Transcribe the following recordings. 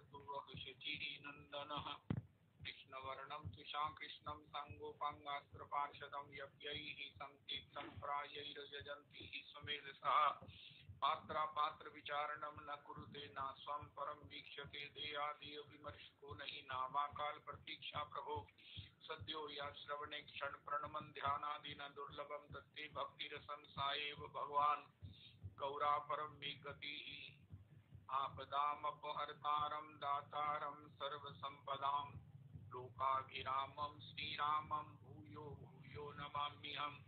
शचीनन्दनः कृष्णवर्णं तुषाकृष्णं सङ्गोपाङ्गास्त्रपार्षदं यज्ञैः सङ्कीर्तं प्रायैर्यजन्ति स्वमेधसः पात्रविचारणं न कुरुते न स्वं परं वीक्षते देयादेव विमर्शको नहि नामाकाल प्रतीक्षा प्रभो सद्यो या श्रवणे क्षण प्रणमन ध्यानादीन दुर्लभम तत्ते भक्तिरसं साएव भगवान् गौरा परम मे गतिः आपदामपहर्तारं दातारं सर्वसंपदां लोकाभिरामं श्रीरामं भूयो भूयो नमाम्यहम्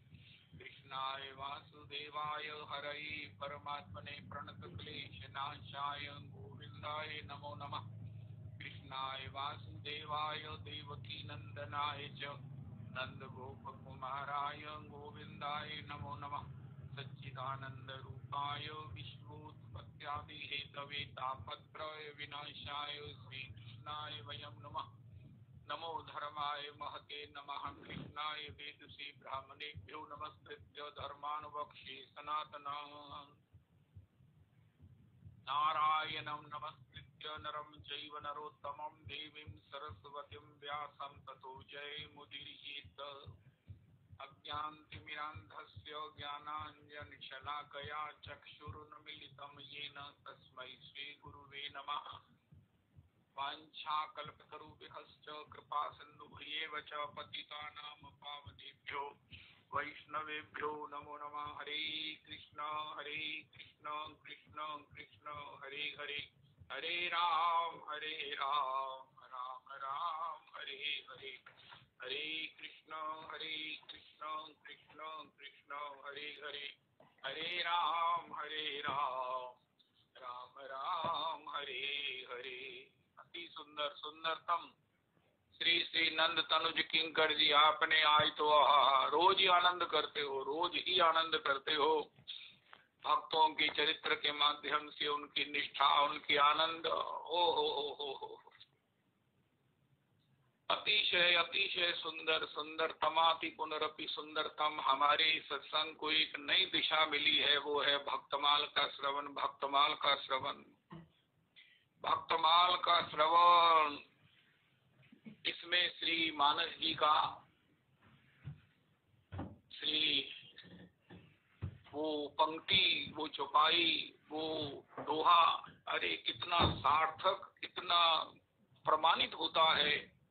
कृष्णाय वासुदेवाय हरये परमात्मने प्रणतक्लेशनाशाय गोविन्दाय नमो नमः कृष्णाय वासुदेवाय देवकीनन्दनाय च नन्दगोपकुमाराय गोविन्दाय नमो नमः सच्चिदानन्दरूपाय विश्वोत्पत्त्यादिहेतवे तापत्रय विनाशाय श्रीकृष्णाय वयं नमः नमो धर्माय महते नमः कृष्णाय वेदसे ब्राह्मणेभ्यो नमस्कृत्य धर्मानुवक्ष्ये सनातनं नारायणं नमस्कृत्य नरं चैव नरोत्तमं देवीं सरस्वतीं व्यासं ततो जयमुदीरयेत् अज्ञानतिमिरान्धस्य ज्ञानाञ्जनशलाकया चक्षुरुन्मीलितं येन तस्मै श्रीगुरुवे नमः वाञ्छाकल्पतरुभ्यश्च कृपासिन्धुभ्येव च पतितानां पावनेभ्यो वैष्णवेभ्यो नमो नमः हरे कृष्ण कृष्ण कृष्ण हरे हरे हरे राम राम राम हरे हरे हरे कृष्ण कृष्ण कृष्ण हरे हरे हरे राम राम राम हरे हरे। अति सुंदर सुंदरतम श्री श्री नंद तनुज किंकर जी आपने आज तो रोज ही आनंद करते हो, रोज ही आनंद करते हो। भक्तों के चरित्र के माध्यम से उनकी निष्ठा, उनकी आनंद, हो अतिशय अतिशय सुंदर सुंदरतमाति पुनरपि सुंदरतम। हमारे सत्संग को एक नई दिशा मिली है, वो है भक्तमाल का श्रवण। भक्तमाल का श्रवण, भक्तमाल का श्रवण। इसमें श्री मानस जी का श्री वो पंक्ति, वो चौपाई, वो दोहा, अरे कितना सार्थक, कितना प्रमाणित होता है।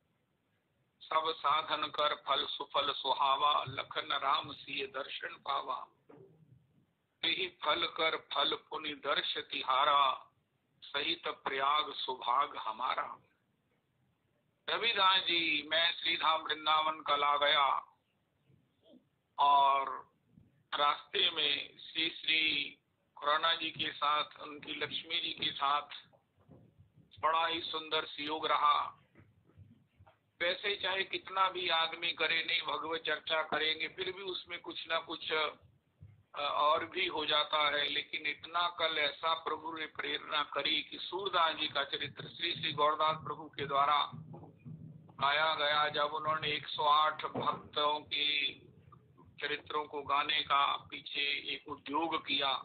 सब साधन कर फल सुफल सुहावा, लखन राम सिय दर्शन पावा। यही फल कर फल पुनि दर्श तिहारा, सहित प्रयाग सुभाग हमारा। रविदास जी, मैं श्रीधाम वृंदावन कल आ गया और रास्ते में श्री श्री खुराना जी के साथ, उनकी लक्ष्मी जी के साथ बड़ा ही सुंदर संयोग रहा। वैसे चाहे कितना भी आदमी करे, नहीं भगवत चर्चा करेंगे फिर भी उसमें कुछ ना कुछ और भी हो जाता है। लेकिन इतना कल ऐसा प्रभु ने प्रेरणा करी कि सूरदास जी का चरित्र श्री श्री गौरदास प्रभु के द्वारा गाया गया। जब उन्होंने 108 भक्तों के चरित्रों को गाने का पीछे एक उद्योग किया।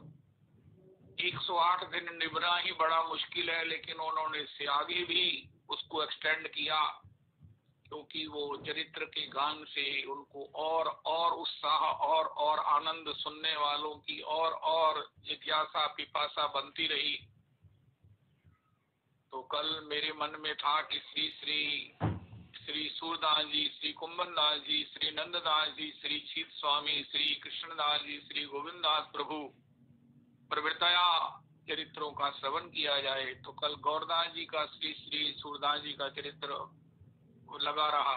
108 दिन निभना ही बड़ा मुश्किल है, लेकिन उन्होंने इससे आगे भी उसको एक्सटेंड किया, क्योंकि वो चरित्र के गान से उनको और उत्साह और आनंद, सुनने वालों की और जिज्ञासा पिपासा बनती रही। तो कल मेरे मन में था कि श्री सूरदास जी, श्री कुंभनदास जी, श्री नंददास जी, श्री शीत स्वामी, श्री कृष्णदास जी, श्री गोविंददास प्रभु प्रवृत्तया चरित्रों का श्रवण किया जाए। तो कल गौरदास जी का, श्री सूरदास जी का चरित्र लगा रहा।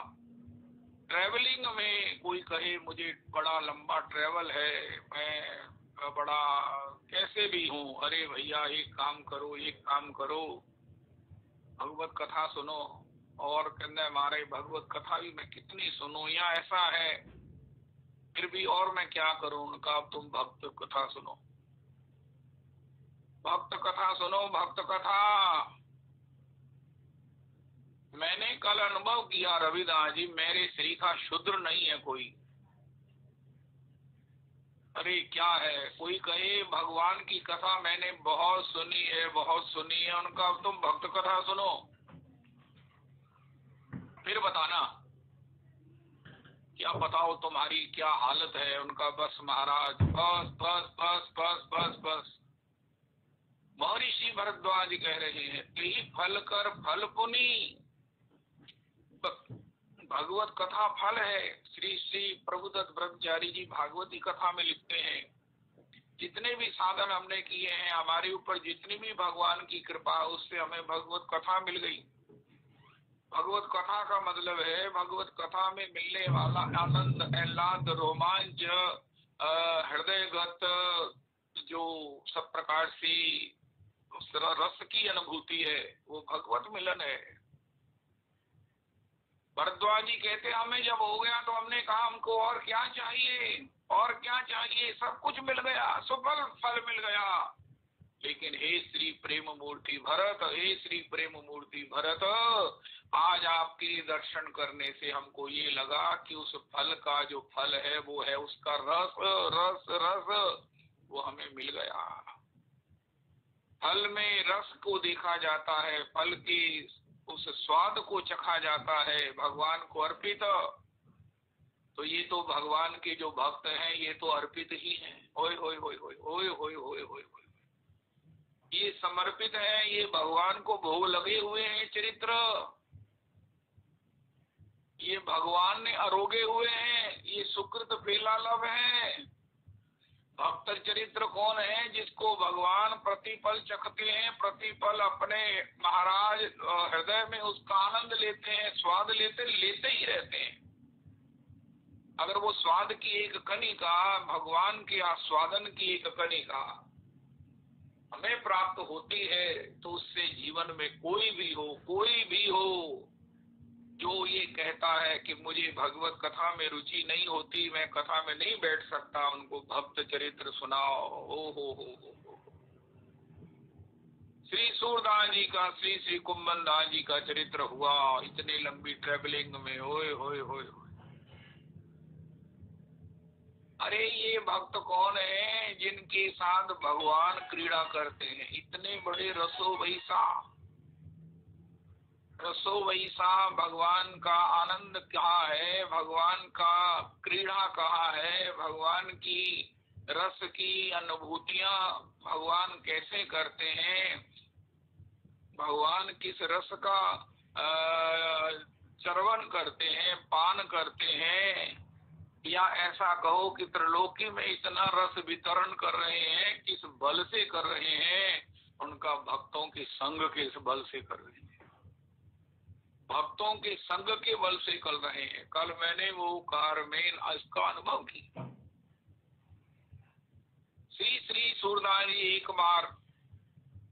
ट्रेवलिंग में कोई कहे मुझे बड़ा लंबा ट्रेवल है, मैं बड़ा कैसे भी हूँ, अरे भैया एक काम करो, भगवत कथा सुनो। और कहने मारे भगवत कथा भी मैं कितनी सुनूं, या ऐसा है फिर भी और मैं क्या करूं। उनका अब तुम भक्त कथा सुनो, भक्त कथा सुनो, भक्त कथा। मैंने कल अनुभव किया रविदास जी, मेरे श्री का शूद्र नहीं है कोई। अरे क्या है, कोई कहे भगवान की कथा मैंने बहुत सुनी है, बहुत सुनी है। उनका तुम भक्त कथा सुनो फिर बताना, क्या बताओ तुम्हारी क्या हालत है। उनका बस महाराज, बस बस बस बस बस बस। महर्षि भरद्वाज कह रहे हैं, यही फल कर फल पुनी। भागवत कथा फल है। श्री श्री प्रभुदत्त ब्रह्मचारी जी भागवती कथा में लिखते हैं, जितने भी साधन हमने किए हैं, हमारे ऊपर जितनी भी भगवान की कृपा, उससे हमें भगवत कथा मिल गई। भगवत कथा का मतलब है भगवत कथा में मिलने वाला आनंद, आह्लाद, रोमांच, हृदयगत जो सब प्रकार से रस की अनुभूति है, वो भगवत मिलन है। भरद्वाज जी कहते हमें जब हो गया तो हमने कहा हमको और क्या चाहिए, और क्या चाहिए, सब कुछ मिल गया, सुफल फल मिल गया। लेकिन हे श्री प्रेम मूर्ति भरत, हे श्री प्रेम मूर्ति भरत, आज आपके दर्शन करने से हमको ये लगा कि उस फल का जो फल है वो है उसका रस, रस रस वो हमें मिल गया। फल में रस को देखा जाता है, फल की उस स्वाद को चखा जाता है, भगवान को अर्पित। तो ये तो भगवान के जो भक्त हैं ये तो अर्पित ही हैं। ओए होए होए होए होए होए होए होए, ये समर्पित है, ये भगवान को भोग लगे हुए हैं चरित्र, ये भगवान ने अरोगे हुए हैं, ये सुकृत फेलालभ है। भक्त चरित्र कौन है? जिसको भगवान प्रतिपल चखते हैं, प्रतिपल अपने महाराज हृदय में उसका आनंद लेते हैं, स्वाद लेते ही रहते हैं। अगर वो स्वाद की एक कणिका, भगवान के आस्वादन की एक कणिका हमें प्राप्त होती है, तो उससे जीवन में कोई भी हो जो ये कहता है कि मुझे भगवत कथा में रुचि नहीं होती, मैं कथा में नहीं बैठ सकता, उनको भक्त चरित्र सुनाओ। ओ हो। श्री सूरदास जी का, श्री श्री कुंभन दास जी का चरित्र हुआ इतनी लंबी ट्रेवलिंग में। ओए होए होए। अरे ये भक्त कौन है जिनके साथ भगवान क्रीड़ा करते हैं? इतने बड़े रसो वैसा भगवान का आनंद कहाँ है, भगवान का क्रीड़ा कहाँ है, भगवान की रस की अनुभूतियां भगवान कैसे करते हैं, भगवान किस रस का चरवन करते हैं, पान करते हैं, या ऐसा कहो कि त्रिलोकी में इतना रस वितरण कर रहे हैं, किस बल से कर रहे हैं? उनका भक्तों के संग के बल से कर रहे हैं, भक्तों के संग के बल से कर रहे हैं। कल मैंने वो कार में इसका अनुभव किया। श्री श्री सूरदास जी एक बार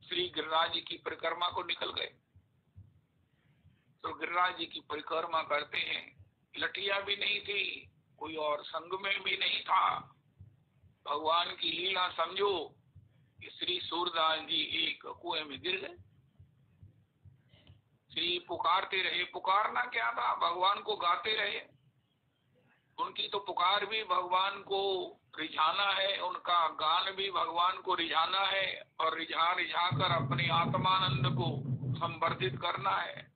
श्री गिरिराज जी की परिक्रमा को निकल गए। तो गिरिराज जी की परिक्रमा करते हैं, लठिया भी नहीं थी, कोई और संग में भी नहीं था। भगवान की लीला समझो कि श्री सूरदास जी एक कुएं में गिर गए। श्री पुकारते रहे, पुकारना क्या था, भगवान को गाते रहे। उनकी तो पुकार भी भगवान को रिझाना है, उनका गान भी भगवान को रिझाना है, और रिझा कर अपने आत्मानंद को संवर्धित करना है।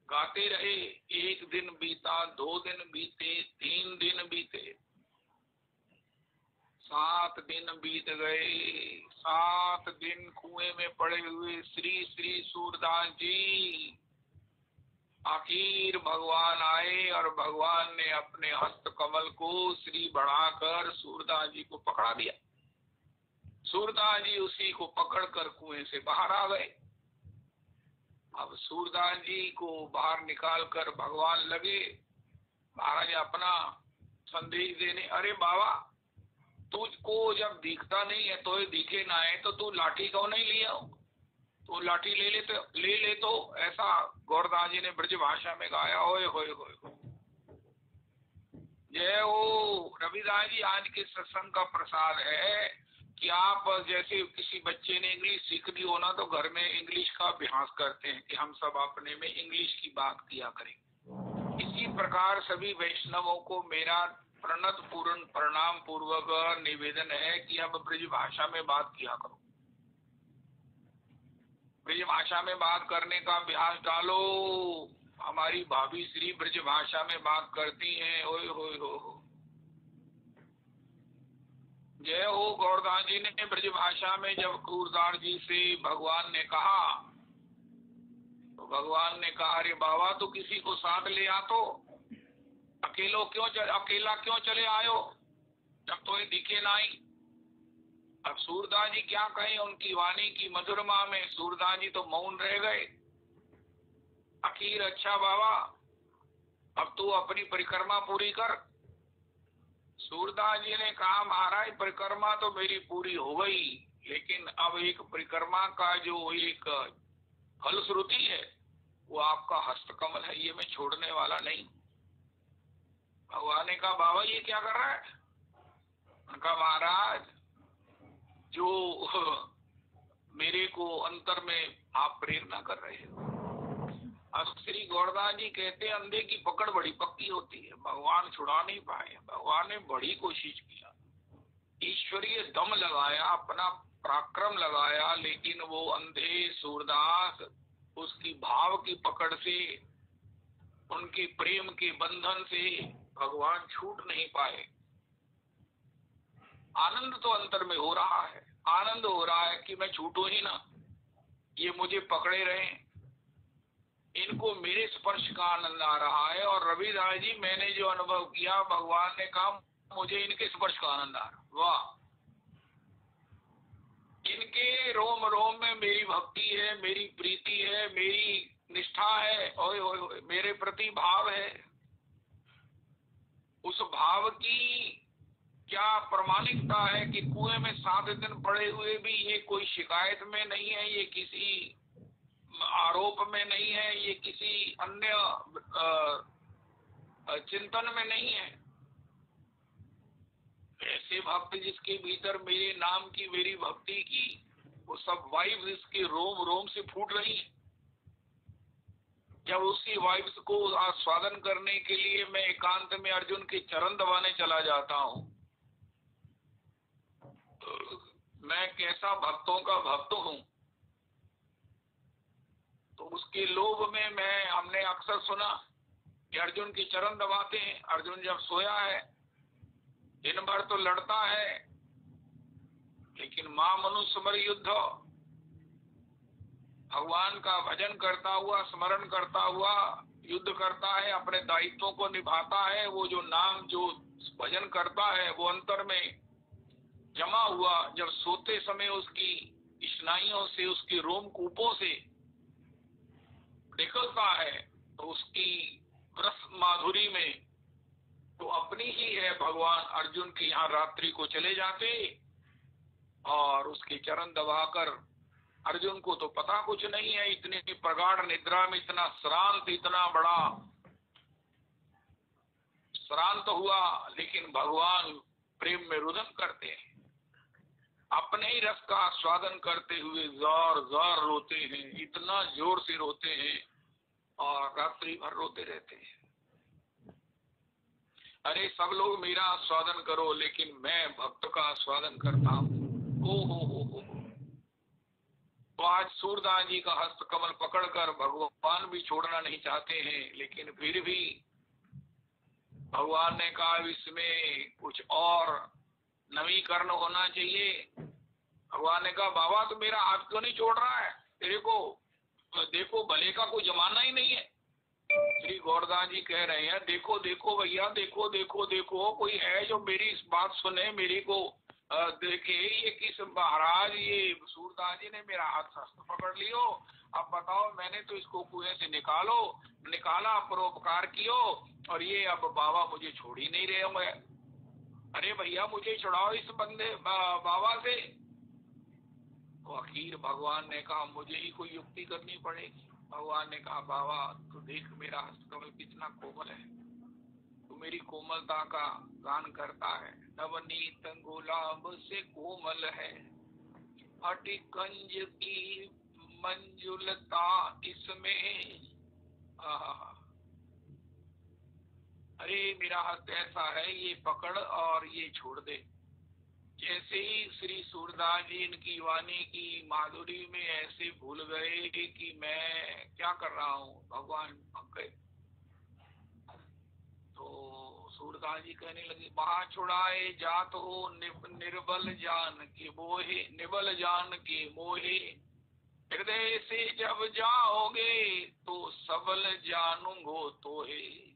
गाते रहे। एक दिन बीता, 2 दिन बीते, 3 दिन बीते, 7 दिन बीत गए। 7 दिन कुएं में पड़े हुए श्री श्री सूरदास जी, आखिर भगवान आए और भगवान ने अपने हस्त कमल को श्री बढ़ाकर सूरदास जी को पकड़ा दिया। सूरदास जी उसी को पकड़कर कुएं से बाहर आ गए। अब सूरदास जी को बाहर निकालकर भगवान लगे महाराज अपना संदेश देने। अरे बाबा, तुझको जब दिखता नहीं है तो दिखे ना है तो तू लाठी क्यों नहीं लिया? तो लाठी ले ले तो ऐसा गौरदास जी ने ब्रज भाषा में गाया। ओए होए होए। जय हो रविदास जी, आज के सत्संग का प्रसाद है कि आप जैसे किसी बच्चे ने इंग्लिश सीख ली हो ना, तो घर में इंग्लिश का अभ्यास करते हैं कि हम सब अपने में इंग्लिश की बात किया करें। इसी प्रकार सभी वैष्णवों को मेरा प्रणत पूर्ण प्रणाम पूर्वक निवेदन है कि अब ब्रज भाषा में बात किया करो। ब्रज भाषा में बात करने का अभ्यास डालो। हमारी भाभी श्री ब्रज भाषा में बात करती हैं। ओए होए हो। जय हो। गौरदास जी ने ब्रज भाषा में जब क्रूरदास जी से भगवान ने कहा, तो भगवान ने कहा, अरे बाबा तो किसी को साथ ले आ, तो अकेला क्यों चले आयो जब तो दिखे नहीं। अब सूरदास जी क्या कहें, उनकी वाणी की मधुरमा में सूरदास जी तो मौन रह गए। आखिर अच्छा बाबा अब तू अपनी परिक्रमा पूरी कर। सूरदास जी ने कहा, महाराज परिक्रमा तो मेरी पूरी हो गई, लेकिन अब एक परिक्रमा का जो एक फलश्रुति है वो आपका हस्तकमल है, ये मैं छोड़ने वाला नहीं। भगवान ने कहा, बाबा ये क्या कर रहा है? उनका महाराज जो मेरे को अंतर में आप प्रेरणा कर रहे हो। अब श्री गौरदास जी कहते हैं, अंधे की पकड़ बड़ी पक्की होती है। भगवान छुड़ा नहीं पाए। भगवान ने बड़ी कोशिश किया, ईश्वरीय दम लगाया, अपना पराक्रम लगाया, लेकिन वो अंधे सूरदास उसकी भाव की पकड़ से, उनके प्रेम के बंधन से भगवान छूट नहीं पाए। आनंद तो अंतर में हो रहा है, आनंद हो रहा है कि मैं छूटूं ही ना, ये मुझे पकड़े रहे, इनको मेरे स्पर्श का आनंद आ रहा है। और रविदास जी मैंने जो अनुभव किया, भगवान ने कहा मुझे इनके स्पर्श का आनंद आ रहा। वाह, इनके रोम रोम में मेरी भक्ति है, मेरी प्रीति है, मेरी निष्ठा है, ओए ओए ओए, मेरे प्रति भाव है। उस भाव की क्या प्रमाणिकता है कि कुएं में 7 दिन पड़े हुए भी ये कोई शिकायत में नहीं है, ये किसी आरोप में नहीं है, ये किसी अन्य चिंतन में नहीं है। ऐसे भक्त जिसके भीतर मेरे नाम की, मेरी भक्ति की वो सब वाइब्स इसके रोम रोम से फूट रही है। जब उसी वाइब्स को आस्वादन करने के लिए मैं एकांत में अर्जुन के चरण दबाने चला जाता हूँ, तो मैं कैसा भक्तों का भक्त हूँ। तो उसके लोभ में हमने अक्सर सुना कि अर्जुन के चरण दबाते हैं। अर्जुन जब सोया है, दिन भर तो लड़ता है, लेकिन मां मनुष्य स्मर युद्ध, भगवान का भजन करता हुआ, स्मरण करता हुआ युद्ध करता है, अपने दायित्वों को निभाता है। वो जो नाम, जो भजन करता है, वो अंतर में जमा हुआ जब सोते समय उसकी स्नायुओं से, उसकी रोमकूपों से निकलता है, तो उसकी रस माधुरी में तो अपनी ही है। भगवान अर्जुन के यहाँ रात्रि को चले जाते और उसके चरण दबाकर, अर्जुन को तो पता कुछ नहीं है, इतनी प्रगाढ़ निद्रा में इतना श्रांत, इतना बड़ा श्रांत हुआ, लेकिन भगवान प्रेम में रुदन करते हैं, अपने ही रस का आस्वादन करते हुए जोर जोर रोते हैं, इतना जोर से रोते हैं और रात्रि भर रोते रहते हैं। अरे सब लोग मेरा आस्वादन करो, लेकिन मैं भक्त का आस्वादन करता हूँ। ओ हो। तो आज सूरदास जी का हस्त कमल पकड़कर भगवान भी छोड़ना नहीं चाहते हैं, लेकिन फिर भी भगवान ने कहा इसमें कुछ और नवीकरण होना चाहिए। भगवान ने कहा, बाबा तो मेरा हाथ क्यों नहीं छोड़ रहा है? तेरे को देखो, भले का कोई जमाना ही नहीं है। श्री गौरदास जी कह रहे हैं, देखो देखो भैया, देखो देखो देखो, कोई है जो मेरी इस बात सुने, मेरी को देखे। ये किस महाराज, ये सूरदास जी ने मेरा हाथ हस्त पकड़ लियो। अब बताओ, मैंने तो इसको कुएं से निकाला, परोपकार कियो, और ये अब बाबा मुझे छोड़ ही नहीं रहे होंगे। अरे भैया मुझे छुड़ाओ इस बंदे बाबा से। तो आखिर भगवान ने कहा, मुझे ही कोई युक्ति करनी पड़ेगी। भगवान ने कहा, बाबा तू देख मेरा हस्तकमल कितना कोमल है, तू मेरी कोमलता का गान करता है। नवनीत गुलाब से कोमल है, हटी कंज की मंजुलता इसमें। अरे मेरा हस्त ऐसा है, ये पकड़ और ये छोड़ दे। जैसे ही श्री सूरदास जी इनकी वाणी की माधुरी में ऐसे भूल गए कि मैं क्या कर रहा हूँ, भगवान भग गए। तो सूरदास जी कहने लगे, महा छुड़ाए जात हो निर्बल जान के मोहे, निबल जान के मोहे, हृदय से जब जाओगे तो सबल जानूंगो तो है।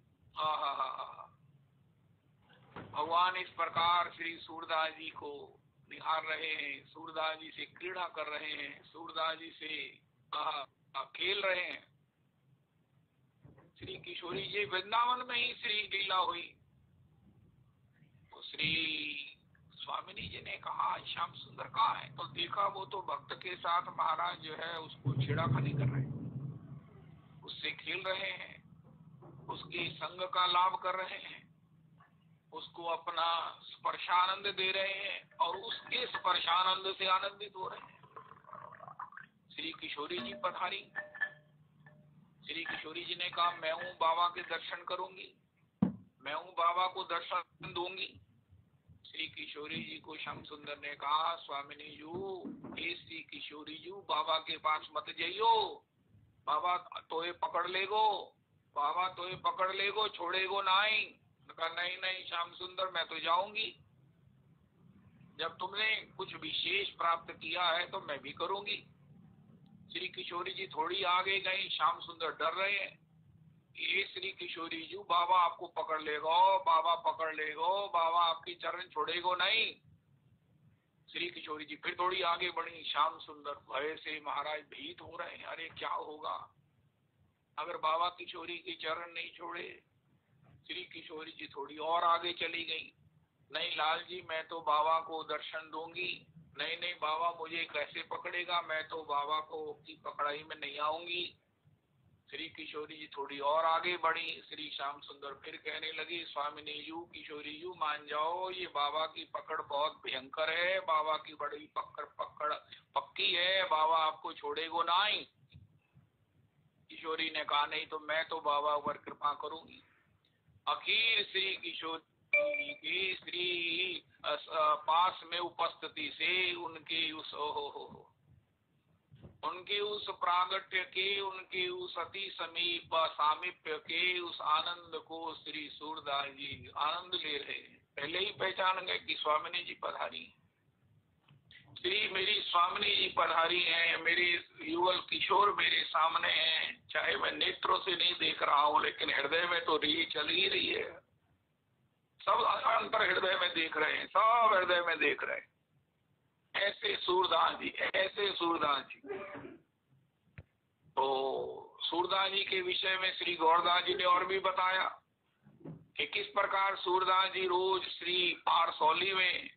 भगवान इस प्रकार श्री सूरदास जी को निहार रहे हैं, सूरदास जी से क्रीड़ा कर रहे हैं, सूरदास जी से खेल रहे हैं। श्री किशोरी जी वृंदावन में ही श्री लीला हुई। तो श्री स्वामिनी जी ने कहा श्याम सुंदर कहाँ है? तो देखा वो तो भक्त के साथ महाराज जो है उसको छेड़खानी कर रहे हैं, उससे खेल रहे हैं, उसके संग का लाभ कर रहे हैं, उसको अपना स्पर्शानंद दे रहे हैं और उसके स्पर्शानंद से आनंदित हो रहे हैं। श्री किशोरी जी पधारी। श्री किशोरी जी ने कहा मैं हूँ बाबा के दर्शन करूंगी, मैं हूँ बाबा को दर्शन दूंगी। श्री किशोरी जी को श्याम सुंदर ने कहा स्वामिनी जू, हे श्री किशोरी जू, बाबा के पास मत जाइयो, बाबा तोए पकड़ लेगो, बाबा तोए पकड़ लेगो, छोड़ेगो नहीं। कहा नहीं नहीं श्याम सुंदर, मैं तो जाऊंगी, जब तुमने कुछ विशेष प्राप्त किया है तो मैं भी करूंगी। श्री किशोरी जी थोड़ी आगे गई, श्याम सुंदर डर रहे हैं, ये श्री किशोरी जी बाबा आपको पकड़ लेगो, बाबा पकड़ लेगो, बाबा आपकी चरण छोड़ेगो नहीं। श्री किशोरी जी फिर थोड़ी आगे बढ़ी, श्याम सुंदर भय से महाराज भीत हो रहे हैं, अरे क्या होगा अगर बाबा किशोरी के चरण नहीं छोड़े। श्री किशोरी जी थोड़ी और आगे चली गई, नहीं लाल जी मैं तो बाबा को दर्शन दूंगी, नहीं नहीं बाबा मुझे कैसे पकड़ेगा, मैं तो बाबा को की पकड़ाई में नहीं आऊंगी। श्री किशोरी जी थोड़ी और आगे बढ़ी, श्री श्याम सुंदर फिर कहने लगे स्वामिनी यू किशोरी यू मान जाओ, ये बाबा की पकड़ बहुत भयंकर है, बाबा की बड़ी पकड़ पक्की है, बाबा आपको छोड़ेगो नहीं। किशोरी ने कहा नहीं तो मैं तो बाबा पर कृपा करूंगी। आखिर श्री किशोरी की श्री पास में उपस्थिति से उनके उस प्रागट्य के, उनके उस अति समीप सामीप्य के उस आनंद को श्री सूरदास जी आनंद ले रहे हैं। पहले ही पहचान गए कि स्वामिनी जी पधारी, श्री मेरी स्वामिनी जी पधारी हैं, मेरे युगल किशोर मेरे सामने हैं, चाहे मैं नेत्रों से नहीं देख रहा हूँ लेकिन हृदय में तो री चल ही रही है, सब अंतर हृदय में देख रहे हैं, सब हृदय में देख रहे हैं। ऐसे सूरदास जी, ऐसे सूरदास जी। तो सूरदास जी के विषय में श्री गौरदास जी ने और भी बताया कि किस प्रकार सूरदास जी रोज श्री पारसौली में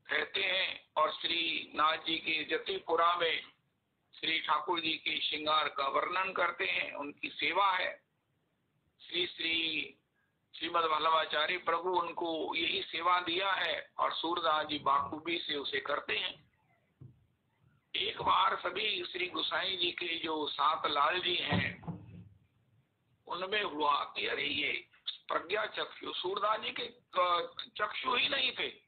रहते हैं और श्री नाथ जी के जतिपुरा में श्री ठाकुर जी के श्रृंगार का वर्णन करते हैं, उनकी सेवा है। श्री श्री श्रीमद वल्लभाचार्य प्रभु उनको यही सेवा दिया है और सूरदास जी बाखूबी से उसे करते हैं। एक बार सभी श्री गोसाई जी के जो 7 लाल जी हैं उनमें हुआ कि अरे ये प्रज्ञा चक्षु, सूरदास जी के चक्षु ही नहीं थे,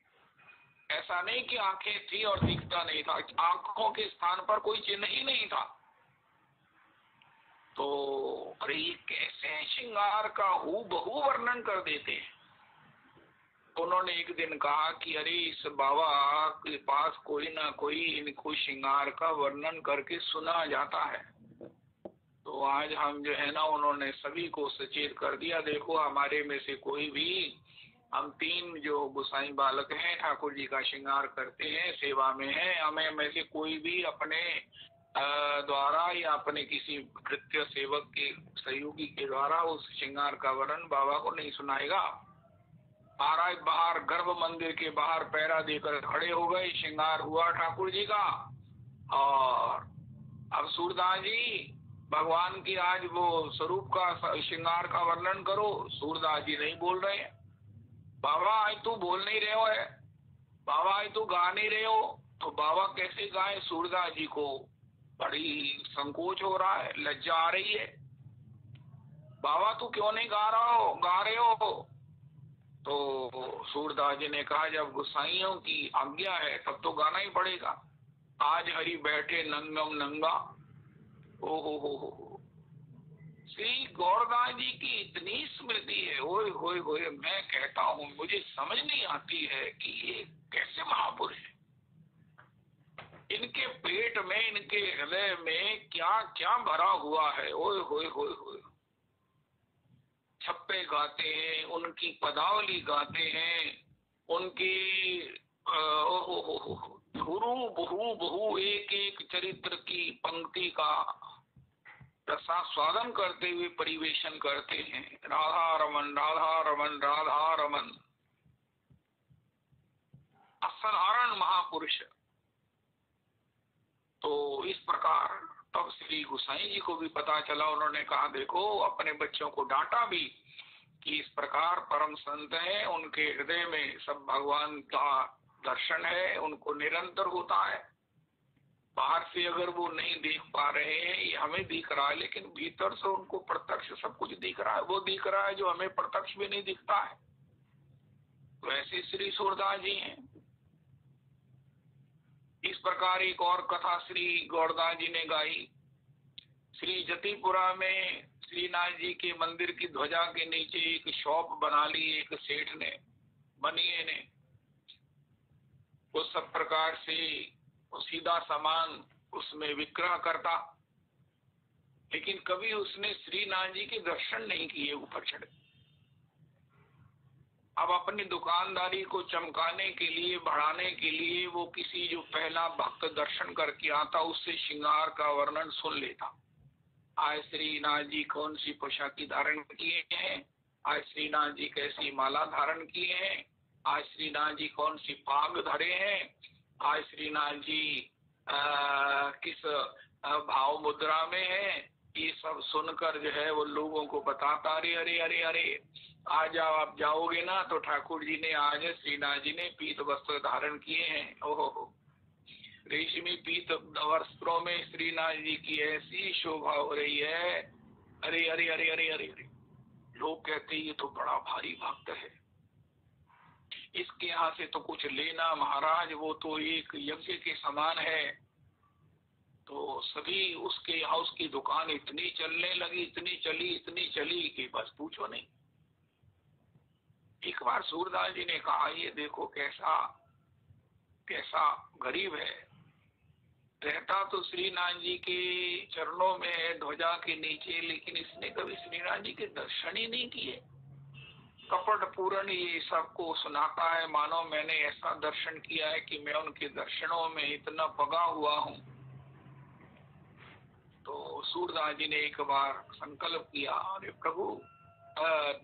ऐसा नहीं कि आंखें थी और दिखता नहीं था, आंखों के स्थान पर कोई चिन्ह ही नहीं था। तो अरे ये कैसे श्रृंगार का हूबहू वर्णन कर देते हैं। उन्होंने एक दिन कहा कि अरे इस बाबा के पास कोई ना कोई इनको श्रृंगार का वर्णन करके सुना जाता है। तो आज हम जो है ना, उन्होंने सभी को सचेत कर दिया, देखो हमारे में से कोई भी, हम 3 जो गोसाई बालक हैं ठाकुर जी का श्रृंगार करते हैं, सेवा में हैं, हमें में से कोई भी अपने द्वारा या अपने किसी कृत्य सेवक के सहयोगी के द्वारा उस श्रृंगार का वर्णन बाबा को नहीं सुनाएगा। महाराज बाहर गर्भ मंदिर के बाहर पैरा देकर खड़े हो गए, श्रृंगार हुआ ठाकुर जी का। और अब सूरदास जी भगवान की आज वो स्वरूप का श्रृंगार का वर्णन करो, सूरदास जी नहीं बोल रहे हैं। बाबा आज तू बोल नहीं रहे हो है, बाबा आज तू गा नहीं रहे हो, तो बाबा कैसे गाए? सूरदास जी को बड़ी संकोच हो रहा है, लज्जा आ रही है। बाबा तू क्यों नहीं गा रहे हो? तो सूरदास जी ने कहा जब गोसाइयों की आज्ञा है तब तो गाना ही पड़ेगा। आज हरि बैठे नंगम नंगा। ओ हो, श्री गौरदास जी की इतनी स्मृति है, ओए होए होए, मैं कहता हूँ मुझे समझ नहीं आती है कि ये कैसे महापुरुष है। इनके पेट में, इनके हृदय में क्या क्या भरा हुआ है। ओए होए होए होए, छप्पे गाते हैं, उनकी पदावली गाते हैं, उनकी हुरू बहु बहु एक एक चरित्र की पंक्ति का रसास्वादन करते हुए परिवेशन करते हैं। राधा रमन राधा रमन राधा रमन, असाधारण महापुरुष। तो इस प्रकार तब श्री गोसाई जी को भी पता चला। उन्होंने कहा देखो, अपने बच्चों को डांटा भी कि इस प्रकार परम संत है, उनके हृदय में सब भगवान का दर्शन है, उनको निरंतर होता है। बाहर से अगर वो नहीं देख पा रहे हैं, ये हमें दिख रहा है, लेकिन भीतर से उनको प्रत्यक्ष सब कुछ दिख रहा है। वो दिख रहा है जो हमें प्रत्यक्ष भी नहीं दिखता है। तो ऐसे श्री सूरदास जी हैं। इस प्रकार एक और कथा श्री गौरदास जी ने गाई। श्री जतिपुरा में श्रीनाथ जी के मंदिर की ध्वजा के नीचे एक शॉप बना ली एक सेठ ने, बनिए ने। वो सब प्रकार से सीधा सामान उसमें विक्रय करता, लेकिन कभी उसने श्रीनाथ जी के दर्शन नहीं किए ऊपर चढ़े। अब अपनी दुकानदारी को चमकाने के लिए, बढ़ाने के लिए वो किसी जो पहला भक्त दर्शन करके आता उससे श्रृंगार का वर्णन सुन लेता। आज श्रीनाथ जी कौन सी पोशाकी धारण किए हैं, आज श्रीनाथ जी कैसी माला धारण किए हैं, आज श्रीनाथ जी कौन सी पाग धरे हैं, आज श्रीनाथ जी किस भाव मुद्रा में है। ये सब सुनकर जो है वो लोगों को बताता, अरे अरे अरे अरे, आज जाओ, आप जाओगे ना तो ठाकुर जी ने, आज श्रीनाथ जी ने पीत वस्त्र धारण किए हैं। ओहो, रेशमी पीत वस्त्रों में श्रीनाथ जी की ऐसी शोभा हो रही है। अरे अरे अरे अरे अरे अरे, लोग कहते ये तो बड़ा भारी भक्त है, इसके यहाँ से तो कुछ लेना महाराज, वो तो एक यज्ञ के समान है। तो सभी उसके यहाँ उसकी दुकान इतनी चलने लगी, इतनी चली कि बस पूछो नहीं। एक बार सूरदास जी ने कहा ये देखो कैसा कैसा गरीब है, रहता तो श्रीनाथ जी के चरणों में है, ध्वजा के नीचे, लेकिन इसने कभी श्रीनाथ जी के दर्शन ही नहीं किए। कपट पूर्ण ये सबको सुनाता है मानो मैंने ऐसा दर्शन किया है कि मैं उनके दर्शनों में इतना पगा हुआ हूँ। तो सूरदास जी ने एक बार संकल्प किया, अरे प्रभु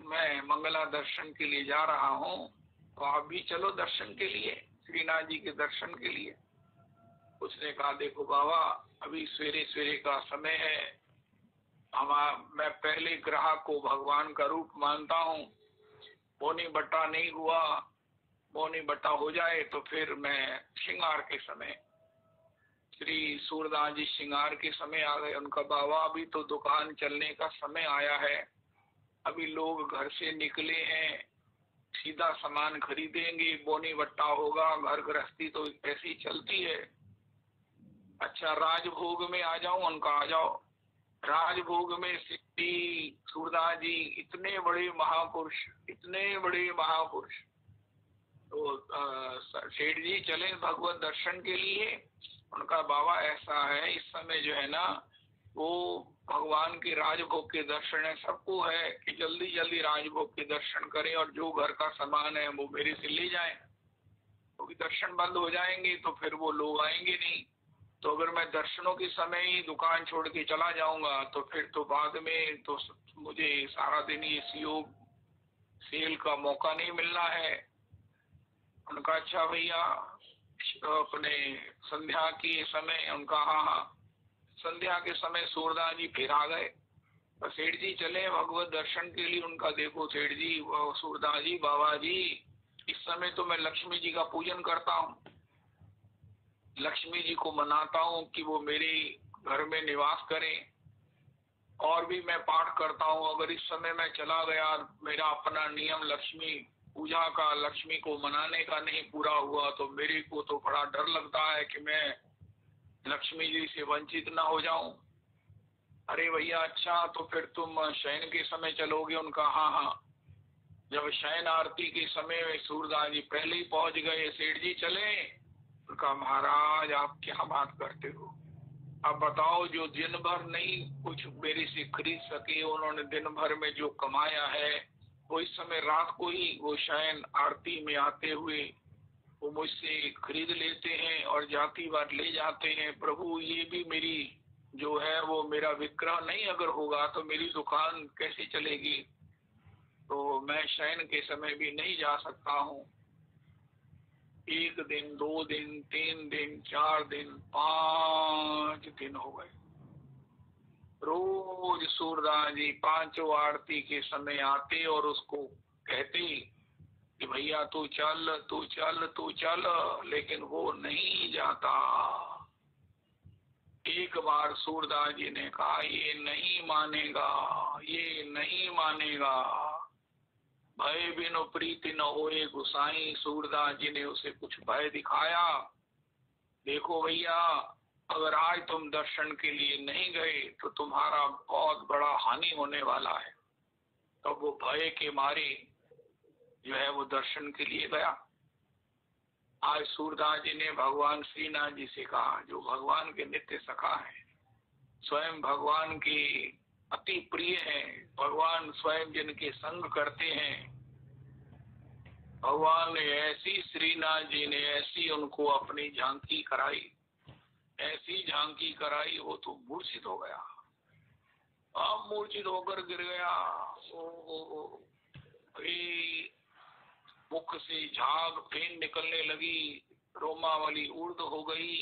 मैं मंगला दर्शन के लिए जा रहा हूँ, तो आप भी चलो दर्शन के लिए, श्रीनाथ जी के दर्शन के लिए। उसने कहा देखो बाबा, अभी सवेरे सवेरे का समय है, मैं पहले ग्राहक को भगवान का रूप मानता हूँ। बोनी बट्टा नहीं हुआ, बोनी बट्टा हो जाए तो फिर मैं श्रृंगार के समय। श्री सूरदास जी श्रृंगार के समय आ गए। उनका बाबा अभी तो दुकान चलने का समय आया है, अभी लोग घर से निकले हैं, सीधा सामान खरीदेंगे, बोनी बट्टा होगा, घर गृहस्थी तो ऐसी चलती है। अच्छा राजभोग में आ जाऊं? उनका आ जाओ। राजभोग में श्री सूरदास जी इतने बड़े महापुरुष, इतने बड़े महापुरुष। तो सेठ जी चले भगवत दर्शन के लिए। उनका बाबा ऐसा है इस समय जो है ना, वो भगवान के राजभोग के दर्शन है, सबको है कि जल्दी जल्दी राजभोग के दर्शन करें और जो घर का सामान है वो मेरे से ले जाएं, क्योंकि दर्शन बंद हो जाएंगे तो फिर वो लोग आएंगे नहीं। तो अगर मैं दर्शनों के समय ही दुकान छोड़ के चला जाऊंगा तो फिर तो बाद में तो मुझे सारा दिन ये योग सेल का मौका नहीं मिलना है। उनका अच्छा भैया अपने संध्या के समय, उनका हाँ हाँ संध्या के समय सूरदास जी फिर आ गए। तो सेठ जी चले भगवत दर्शन के लिए। उनका देखो सेठ जी, सूरदास जी, बाबा जी, इस समय तो मैं लक्ष्मी जी का पूजन करता हूँ, लक्ष्मी जी को मनाता हूँ कि वो मेरे घर में निवास करें, और भी मैं पाठ करता हूँ। अगर इस समय मैं चला गया, मेरा अपना नियम लक्ष्मी पूजा का, लक्ष्मी को मनाने का नहीं पूरा हुआ तो मेरे को तो बड़ा डर लगता है कि मैं लक्ष्मी जी से वंचित ना हो जाऊं। अरे भैया अच्छा, तो फिर तुम शयन के समय चलोगे? उनका हाँ हाँ। जब शयन आरती के समय में सूरदास जी पहले ही पहुंच गए, सेठ जी चले। उनका महाराज आप क्या बात करते हो, अब बताओ जो दिन भर नहीं कुछ मेरे से खरीद सके, उन्होंने दिन भर में जो कमाया है वो इस समय रात को ही वो शयन आरती में आते हुए वो मुझसे खरीद लेते हैं और जाती बार ले जाते हैं। प्रभु ये भी मेरी जो है वो मेरा विक्रय नहीं अगर होगा तो मेरी दुकान कैसे चलेगी? तो मैं शयन के समय भी नहीं जा सकता हूँ। 1 दिन, 2 दिन, 3 दिन, 4 दिन, 5 दिन हो गए। रोज सूरदास जी पांचों आरती के समय आते और उसको कहते कि भैया तू चल तू चल तू चल, लेकिन वो नहीं जाता। एक बार सूरदास जी ने कहा ये नहीं मानेगा, ये नहीं मानेगा। भय बिनु प्रीति न होए गुसाई। सूरदास जी ने उसे कुछ भय दिखाया। देखो भैया, अगर आज तुम दर्शन के लिए नहीं गए तो तुम्हारा बहुत बड़ा हानि होने वाला है। तो वो भय के मारे जो है वो दर्शन के लिए गया। आज सूरदास जी ने भगवान श्रीनाथ जी से कहा, जो भगवान के नित्य सखा है, स्वयं भगवान के अति प्रिय हैं, भगवान स्वयं जिनके संग करते हैं, भगवान ने ऐसी, श्रीनाथ जी ने ऐसी उनको अपनी झांकी कराई, ऐसी झांकी कराई वो तो मूर्छित हो गया। अब मूर्छित होकर गिर गया। ओ मुख से झाग फेन निकलने लगी, रोमावली उर्द हो गई,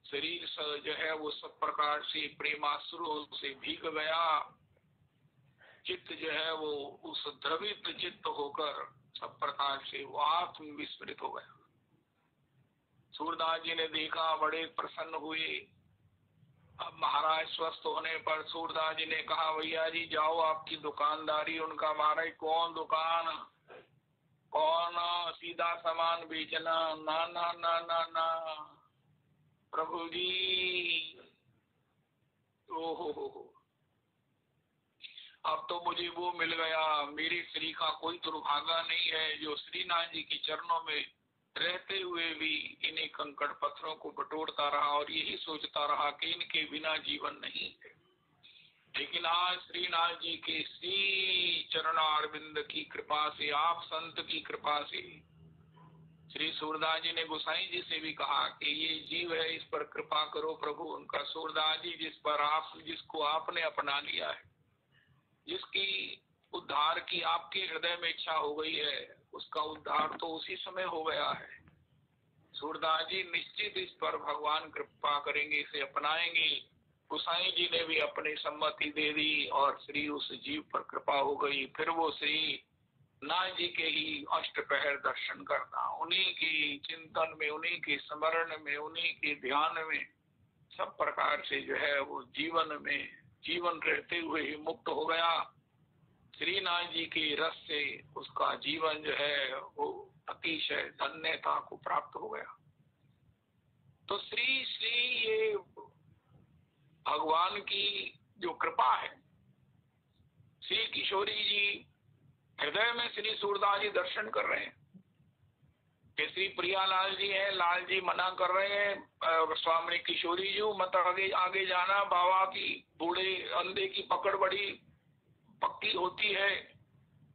शरीर जो है वो सब प्रकार से प्रेमाश्रु से भीग गया। चित्त जो है वो उस द्रवित चित्त होकर सब प्रकार से वो आत्म विस्मृत हो गया। सूरदास जी ने देखा, बड़े प्रसन्न हुए। अब महाराज स्वस्थ होने पर सूरदास जी ने कहा भैया जी जाओ आपकी दुकानदारी। उनका महाराज कौन दुकान, कौन सीधा सामान बेचना, ना ना ना ना ना प्रभु जी। ओहो, अब तो मुझे वो मिल गया। मेरे श्री का कोई दुर्भागा नहीं है जो श्रीनाथ जी के चरणों में रहते हुए भी इन्हीं कंकड़ पत्थरों को बटोरता रहा और यही सोचता रहा कि इनके बिना जीवन नहीं है। लेकिन आज श्रीनाथ जी के श्री चरणारविंद की कृपा से, आप संत की कृपा से, श्री सूरदास जी ने गोसाई जी से भी कहा कि ये जीव है, इस पर कृपा करो प्रभु। उनका सूरदास जी जिस पर आप, जिसको आपने अपना लिया है, जिसकी उद्धार की आपके हृदय में इच्छा हो गई है, उसका उद्धार तो उसी समय हो गया है। सूरदास जी निश्चित इस पर भगवान कृपा करेंगे, इसे अपनाएंगे। गोसाई जी ने भी अपनी सम्मति दे दी और श्री उस जीव पर कृपा हो गई। फिर वो श्री नाथ जी के ही अष्टपहर दर्शन करना, उन्हीं की चिंतन में, उन्हीं के स्मरण में, उन्हीं के ध्यान में सब प्रकार से जो है वो जीवन में, जीवन रहते हुए ही मुक्त हो गया। श्रीनाथ जी के रस से उसका जीवन जो है वो अतिशय धन्यता को प्राप्त हो गया। तो श्री श्री ये भगवान की जो कृपा है, श्री किशोरी जी हृदय में श्री सूरदास जी दर्शन कर रहे हैं कि श्री प्रियालाल जी हैं, लाल जी मना कर रहे हैं, स्वामी किशोरी जी मत आगे आगे जाना, बाबा की बूढ़े अंधे की पकड़ बड़ी पक्की होती है,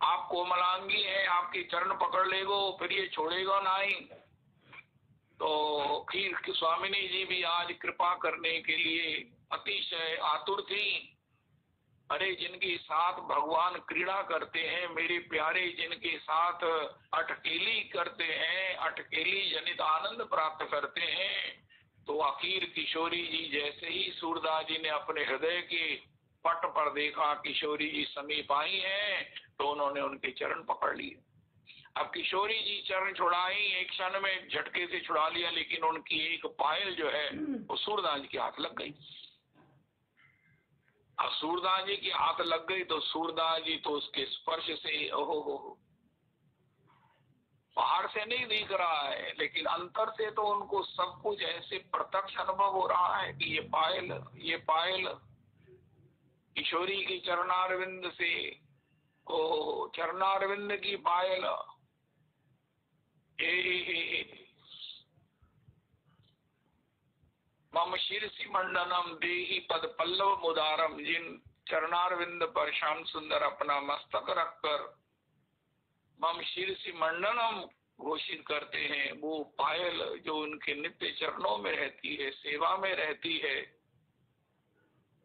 आप कोमलांगी हैं, आपके चरण पकड़ लेगो फिर ये छोड़ेगा नहीं। तो फिर स्वामिनी जी भी आज कृपा करने के लिए अतिशय आतुर थी। अरे जिनके साथ भगवान क्रीड़ा करते हैं, मेरे प्यारे जिनके साथ अटकेली करते हैं, अटकेली जनित आनंद प्राप्त करते हैं, तो आखिर किशोरी जी जैसे ही सूरदास जी ने अपने हृदय के पट पर देखा किशोरी जी समीप आई हैं, तो उन्होंने उनके चरण पकड़ लिए। अब किशोरी जी चरण छुड़ाई, एक क्षण में झटके से छुड़ा लिया, लेकिन उनकी एक पायल जो है वो सूरदास जी के हाथ लग गई। अब सूरदास जी के हाथ लग गई तो सूरदास जी तो उसके स्पर्श से ओहो हो, बाहर से नहीं दिख रहा है, लेकिन अंतर से तो उनको सब कुछ ऐसे प्रत्यक्ष अनुभव हो रहा है कि ये पायल किशोरी की चरणारविंद से, ओ चरणारविंद की पायल, मम शीर्षि मंडनम देहि पद पल्लव मुदारम, जिन चरणारविंद पर श्याम सुंदर अपना मस्तक रखकर मम शीर्षि मंडनम घोषित करते हैं, वो पायल जो उनके नित्य चरणों में रहती है, सेवा में रहती है,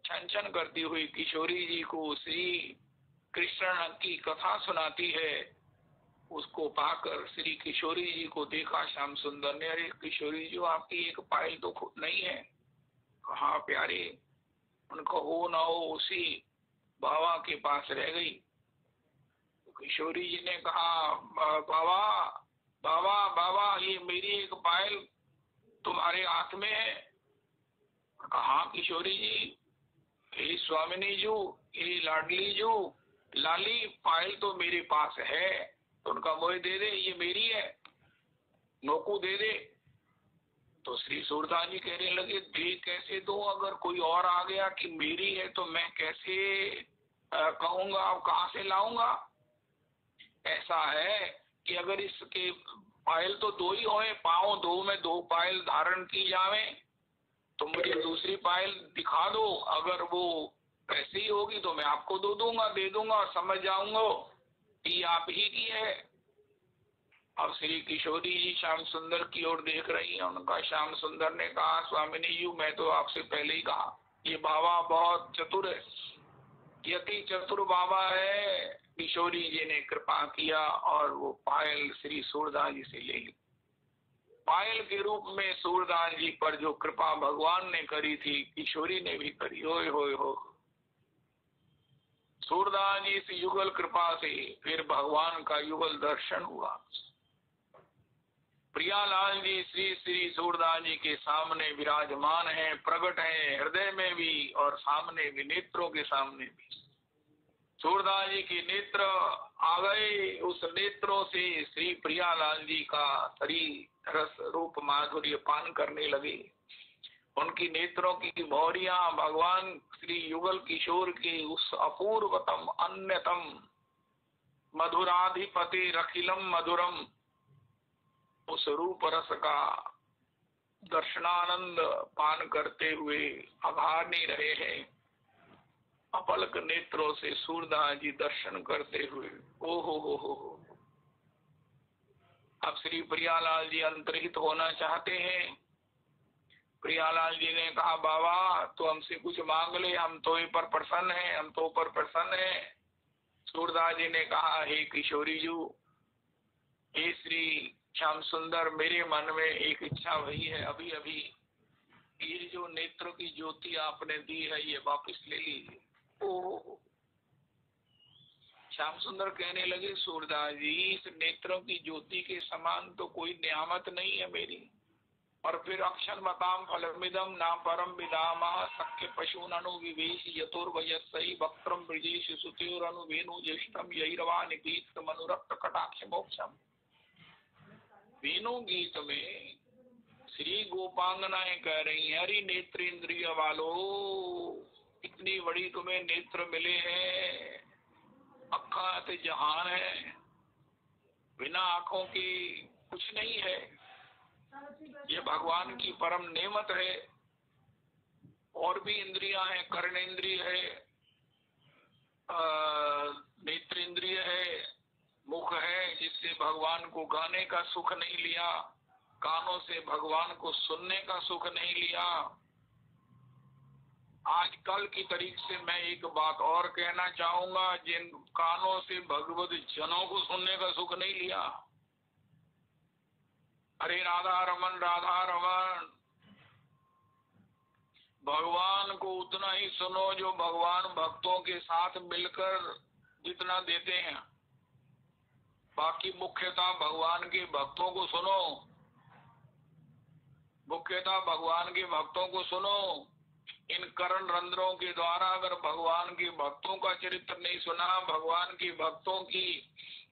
छन छन करती हुई किशोरी जी को श्री कृष्ण की कथा सुनाती है, उसको पाकर श्री किशोरी जी को देखा श्याम सुंदर ने, अरे किशोरी जी आपकी एक पायल तो खुद नहीं है। कहा प्यारे, उनको हो ना हो उसी बाबा के पास रह गई। तो किशोरी जी ने कहा बाबा बाबा बाबा, ये मेरी एक पायल तुम्हारे हाथ में है। कहा किशोरी जी, हे स्वामिनी जी, हे लाडली जी, लाली पायल तो मेरे पास है, तो उनका मोह दे दे, ये मेरी है, नोकू दे दे। तो श्री सूरदास जी कहने लगे, दे कैसे दो, अगर कोई और आ गया कि मेरी है तो मैं कैसे कहूंगा, अब कहाँ से लाऊंगा। ऐसा है कि अगर इसके पायल तो दो ही होए, पाँव दो में दो पायल धारण की जावे, तो मुझे दूसरी पायल दिखा दो, अगर वो ऐसी ही होगी तो मैं आपको दे दूंगा और समझ जाऊंगा कि आप ही की है। अब श्री किशोरी जी श्याम सुंदर की ओर देख रही है, उनका श्याम सुंदर ने कहा, स्वामिनी जी मैं तो आपसे पहले ही कहा, ये बाबा बहुत चतुर है, यति चतुर बाबा है। किशोरी जी ने कृपा किया और वो पायल श्री सूरदास जी से ले ली। पायल के रूप में सूरदास जी पर जो कृपा भगवान ने करी थी, किशोरी ने भी करी। होय होय हो, सूरदास जी से युगल कृपा से फिर भगवान का युगल दर्शन हुआ। प्रियालाल जी श्री श्री सूरदास जी के सामने विराजमान हैं, प्रकट हैं, हृदय में भी और सामने भी, नेत्रों के सामने भी। सूरदास जी के नेत्र आ गए, उस नेत्रों से श्री प्रियालाल जी का शरीर रस रूप माधुर्य पान करने लगे। उनकी नेत्रों की भौरियां भगवान श्री युगल किशोर के उस अपूर्वतम अन्यतम मधुराधिपति रखिलम मधुरम उस रूप रस का दर्शनानंद पान करते हुए अभानी रहे हैं। अपलक नेत्रों से सूरदास जी दर्शन करते हुए ओ हो। अब श्री प्रियालाल जी अंतर्हित होना चाहते हैं। प्रियालाल जी ने कहा, बाबा तो हमसे कुछ मांग ले, हम तो पर प्रसन्न हैं, हम तो पर प्रसन्न हैं। सूरदास जी ने कहा, हे किशोरी जी, हे श्री श्याम सुंदर, मेरे मन में एक इच्छा हुई है, अभी अभी ये जो नेत्र की ज्योति आपने दी है ये वापस ले लीजिए। ओ श्याम सुंदर कहने लगे, सूरदास जी इस नेत्रों की ज्योति के समान तो कोई नियामत नहीं है मेरी, और फिर अक्षर मताम फलमिदम ना परम विदामा सख्य पशु ननु विवेश यतुर्वयसई वक्त्रम ब्रजेश सुत्योर अनुवेनु ज्येष्ठम यैरवा निपीत मनुरक्त कटाक्ष मोक्षम। वेणु गीत में श्री गोपांगनाएं कह रही हैं, हरि नेत्र इंद्रिय वालो, इतनी बड़ी तुम्हें नेत्र मिले हैं, अखा ते जहान है, बिना आंखों की कुछ नहीं है, ये भगवान की परम नेमत है। और भी इंद्रियां हैं, कर्ण इंद्रिय है, नेत्र इंद्रिय है, मुख है जिससे भगवान को गाने का सुख नहीं लिया, कानों से भगवान को सुनने का सुख नहीं लिया। आजकल की तरीके से मैं एक बात और कहना चाहूंगा, जिन कानों से भगवत जनों को सुनने का सुख नहीं लिया, अरे राधा रमन राधा रमन, भगवान को उतना ही सुनो जो भगवान भक्तों के साथ मिलकर जितना देते हैं। बाकी मुख्यतः भगवान के भक्तों को सुनो, मुख्यतः भगवान के भक्तों को सुनो। इन कर्ण रंध्रों के द्वारा अगर भगवान के भक्तों का चरित्र नहीं सुना, भगवान के भक्तों की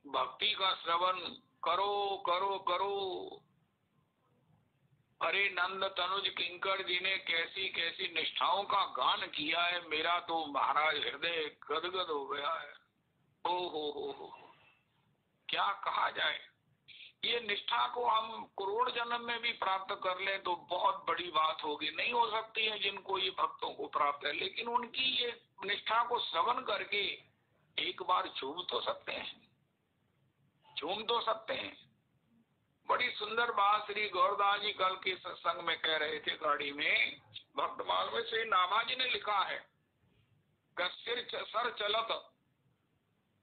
भक्ति का श्रवण करो करो करो। अरे नंद तनुज किंकर जी ने कैसी कैसी निष्ठाओं का गान किया है, मेरा तो महाराज हृदय गदगद हो गया है। ओ हो, क्या कहा जाए। ये निष्ठा को हम करोड़ जन्म में भी प्राप्त कर लें तो बहुत बड़ी बात होगी। नहीं हो सकती है जिनको ये भक्तों को प्राप्त है, लेकिन उनकी ये निष्ठा को श्रवण करके एक बार झूम तो सकते हैं, झूम तो सकते हैं। बड़ी सुंदर बात श्री गौरदास जी कल के सत्संग में कह रहे थे गाड़ी में। भक्तमाल में श्री नाभाजी ने लिखा है सर चलत।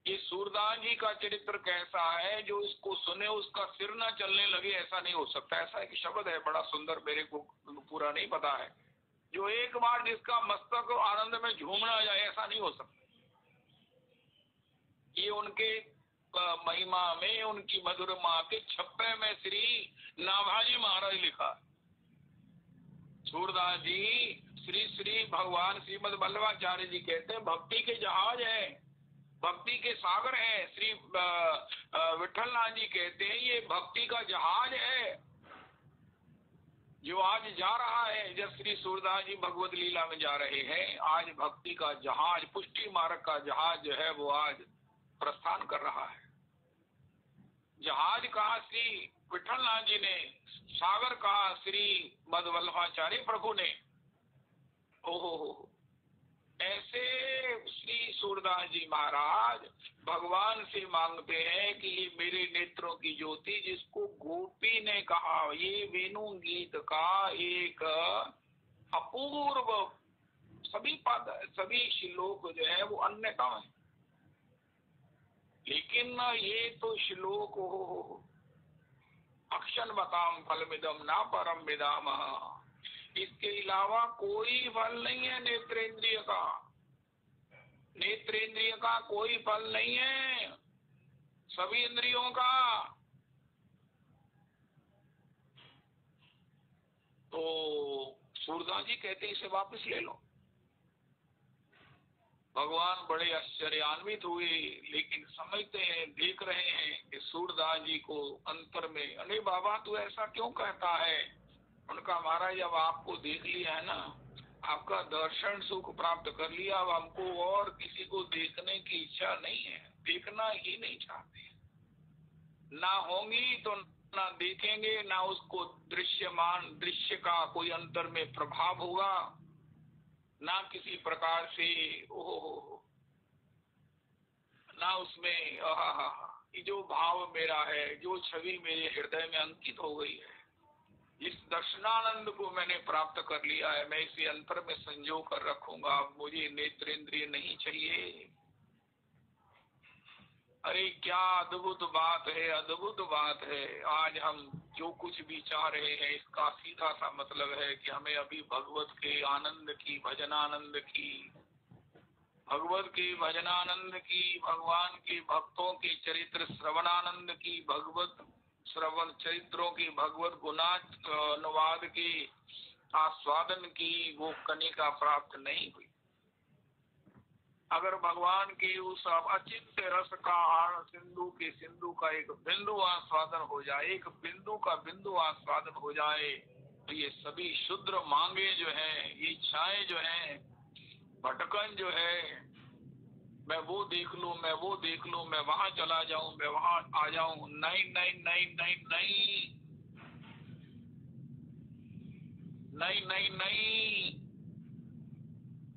ये सूरदास जी का चरित्र कैसा है, जो इसको सुने उसका सिर ना चलने लगे, ऐसा नहीं हो सकता। ऐसा एक शब्द है बड़ा सुंदर, मेरे को पूरा नहीं पता है। जो एक बार जिसका मस्तक आनंद में झूमना जाए, ऐसा नहीं हो सकता। ये उनके महिमा में, उनकी मधुरमा के छप्पे में श्री नाभाजी महाराज लिखा। सूरदास जी श्री श्री भगवान श्रीमद वल्लभाचार्य जी कहते हैं भक्ति के जहाज है, भक्ति के सागर है। श्री विठलनाथ जी कहते हैं ये भक्ति का जहाज है जो आज जा रहा है। जब श्री सूरदास जी भगवत लीला में जा रहे हैं, आज भक्ति का जहाज, पुष्टि मार्ग का जहाज जो है वो आज प्रस्थान कर रहा है। जहाज कहा श्री विठलनाथ जी ने, सागर कहा श्री मद वल्लभाचार्य प्रभु ने। ओहो, ऐसे श्री सूरदास जी महाराज भगवान से मांगते हैं कि ये मेरे नेत्रों की ज्योति, जिसको गोपी ने कहा, ये वेणु गीत का एक अपूर्व, सभी पद सभी श्लोक जो है वो अन्यतम है, लेकिन ये तो श्लोक अक्षन बताम फलमिदम ना परम विदाम। इसके अलावा कोई फल नहीं है नेत्रेंद्रिय का, नेत्रेंद्रिय का कोई फल नहीं है, सभी इंद्रियों का। तो सूरदास जी कहते हैं इसे वापस ले लो। भगवान बड़े आश्चर्यान्वित हुए, लेकिन समझते हैं, देख रहे हैं कि सूरदास जी को अंतर में, अरे बाबा तू ऐसा क्यों कहता है। उनका महाराज अब आपको देख लिया है ना, आपका दर्शन सुख प्राप्त कर लिया, अब हमको और किसी को देखने की इच्छा नहीं है, देखना ही नहीं चाहते। ना होंगी तो ना देखेंगे, ना उसको दृश्यमान दृश्य का कोई अंतर में प्रभाव होगा, ना किसी प्रकार से ना उसमें ये जो भाव मेरा है, जो छवि मेरे हृदय में अंकित हो गई है, इस दर्शनानंद को मैंने प्राप्त कर लिया है, मैं इसे अंतर में संजो कर रखूंगा, मुझे नेत्रेंद्रिय नहीं चाहिए। अरे क्या अद्भुत बात है, अद्भुत बात है। आज हम जो कुछ भी चाह रहे हैं इसका सीधा सा मतलब है कि हमें अभी भगवत के आनंद की, भजनानंद की, भगवत के भजनानंद की, भगवान के भक्तों के चरित्र श्रवणानंद की, भगवत श्रवण चरित्रों की, भगवत गुणानुवाद की आस्वादन की वो कनिका प्राप्त नहीं हुई। अगर भगवान के उस अचिंत्य रस का सिंधु के सिंधु का एक बिंदु आस्वादन हो जाए, एक बिंदु का बिंदु आस्वादन हो जाए, तो ये सभी शुद्र मांगे जो है, ये इच्छाएं जो है, भटकन जो है, मैं वो देख लूं, मैं वो देख लूं, मैं वहां चला जाऊं, मैं वहां आ जाऊं, नहीं नहीं नहीं नहीं नहीं नहीं नहीं नहीं।